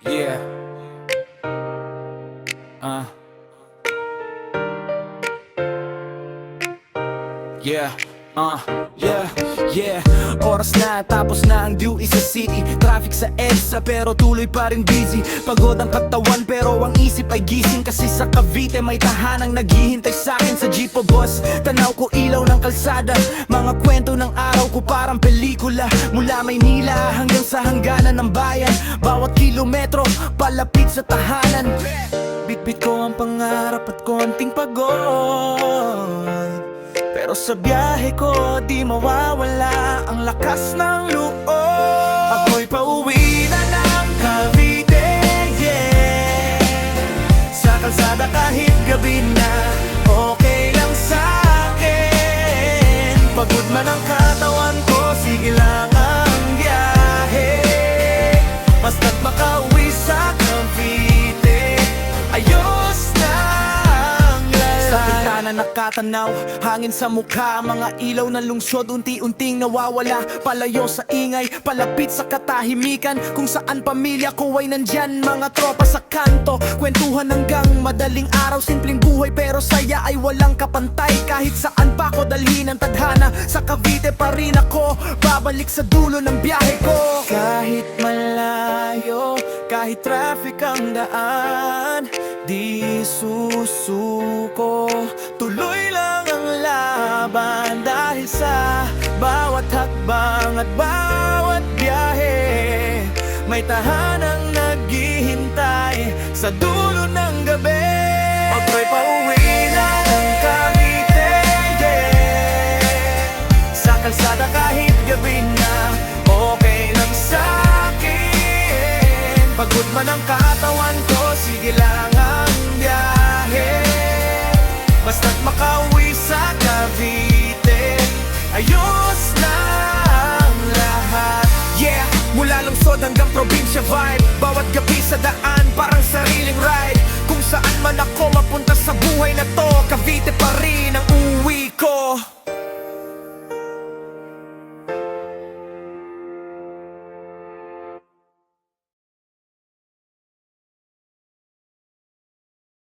Yeah. Uh. Yeah. Yeah, yeah. Oras na, tapos na ang due sa city. Traffic sa EDSA pero tuloy pa rin busy. Pagod ang katawan pero ang isip ay gising. Kasi sa Cavite may tahanang naghihintay sa'kin sa jeep o bus. Tanaw ko ilaw ng kalsada, mga kwento ng araw ko parang pelikula. Mula Maynila hanggang sa hangganan ng bayan, bawat kilometro palapit sa tahanan. Bitbit ko ang pangarap at konting pagod, pero sa biyahe ko di mawawala ang lakas ng loob. Ako'y pauwi na ng Cavite, yeah. Sa kalsada kahit gabi na, okay lang sa'kin. Pagod man ang katawan ko, sige lang ang biyahe. Basta't makauwi sa Cavite, ayos na ang lalay. Sa bintana nakatanaw, hangin sa mukha, mga ilaw ng lungsod unti-unting nawawala. Palayo sa ingay, palapit sa katahimikan, kung saan pamilya ko ay nandyan. Mga tropa sa kanto, kwentuhan hanggang madaling araw. Simpleng buhay pero saya ay walang kapantay. Kahit saan pa ko dalhin ang tadhana, sa Cavite pa rin ako babalik sa dulo ng biyahe ko. Kahit malayo, kahit traffic ang daan, di susuko, tuloy lang ang laban. Dahil sa bawat hakbang at bawat biyahe, may tahanang naghihintay sa dulo ng gabi. Ako'y pauwi na ng Cavite, yeah. Sa kalsada kahit gabi na, okay lang sa'kin. Pagod man ang katawan ko, sige lang ang biyahe. Basta't makauwi sa Cavite, ayos na ang lahat. Yeah, mula lungsod hanggang probinsya vibe, bawat gabi sa daan